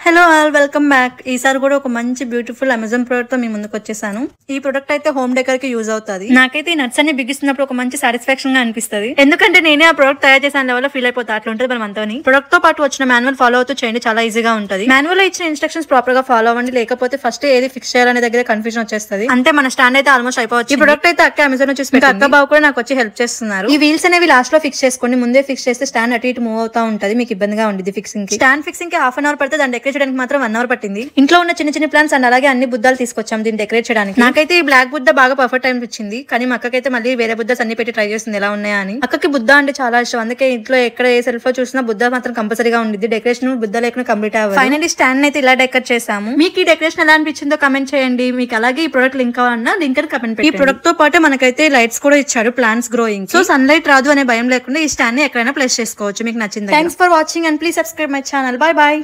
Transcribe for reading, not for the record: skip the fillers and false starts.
Hello all welcome back. ఈసారి కూడా ఒక మంచి బ్యూటిఫుల్ అమెజాన్ ప్రోడక్ట్ తో మీ ముందుకు వచ్చేసాను. ఈ ప్రొడక్ట్ అయితే హోమ్ డెకర్ కి యూజ్ అవుతుంది. నాకైతే ఈ నట్స్ అన్ని బిగిస్తున్నప్పుడు ఒక మంచి సాటిస్ఫాక్షన్ గా అనిపిస్తుంది. ఎందుకంటే నేనే ఆ ప్రొడక్ట్ తయారు చేసిన లెవెల్ ఫీల్ అయిపోతా. అట్లా ఉంటుంది మనం అంతని. ప్రొడక్ట్ తో పాటు వచ్చిన మాన్యువల్ ఫాలో అవుతూ చేయండి, చాలా ఈజీగా ఉంటుంది. మాన్యువల్ లో ఇచ్చిన ఇన్స్ట్రక్షన్స్ ప్రాపర్ గా ఫాలో అవ్వండి, లేకపోతే ఫస్ట్ ఏది ఫిక్స్ చేయాలనే దగ్గర కన్ఫ్యూజన్ వచ్చేస్తుంది. అంతే మన స్టాండ్ అయితే ఆల్మోస్ట్ అయిపోవచ్చు. ఈ ప్రొడక్ట్ అయితే అక్క అమెజాన్ లో చూసి అక్క బాబు కూడా నాకు వచ్చి హెల్ప్ చేస్తున్నారు. ఈ వీల్స్ అనేవి లాస్ట్ లో ఫిక్స్ చేసుకోండి. ముందే ఫిక్స్ చేస్తే స్టాండ్ అటు ఇటు మూవ్ అవుతా ఉంటుంది, మీకు ఇబ్బందిగా ఉంటుంది ఫిక్సింగ్ కి. స్టాండ్ ఫిక్సింగ్ కి హాఫ్ అన్ అవర్ పడితే దాన్ని డెకరేట్ చేయడానికి మాత్రం 1 అవర్ పట్టింది. ఇంట్లో ఉన్న చిన్న చిన్న ప్లాంట్స్ అండ్ అలాగే అన్ని బుద్ధాలు తీసుకొచ్చాం దీన్ని డెకరేట్ చేయడానికి. నాకైతే ఈ బ్లాక్ బుద్ధ బాగా పర్ఫెక్ట్ అనిపించింది, కానీ మా అక్కకైతే మళ్ళీ వేరే బుద్ధాస్ అన్ని పెట్టి ట్రై చేస్తుంది ఎలా ఉన్నాయా అని. అక్కకి బుద్ధ అంటే చాలా ఇష్టం, అందుకే ఇంట్లో ఎక్కడ ఏ సెల్ఫ్ లో చూసినా బుద్ధ మాత్రం కంపల్సరీగా ఉంది. డెకరేషన్ బుద్ధ లేకుండా కంప్లీట్ అవ్వాలి. ఫైనల్లీ స్టాండ్ అయితే ఇలా డెకరేట్ చేసాము. మీకు ఈ డెకరేషన్ ఎలా అనిపించిందో కమెంట్ చేయండి. మీకు అలాగే ఈ ప్రొడక్ట్ లింక్ కావాలన్నా లింక్ అని కమెంట్ చేయండి. ఈ ప్రొడక్ట్ తో పాటు మనకైతే లైట్స్ కూడా ఇచ్చాడు plants growing. So sun light రాదు అనే భయం లేకుండా ఈ స్టాండ్ ని ఎక్కడైనా ప్లేస్ చేసుకోవచ్చు. మీకు నచ్చింది. Thanks for watching and please subscribe my channel. Bye bye.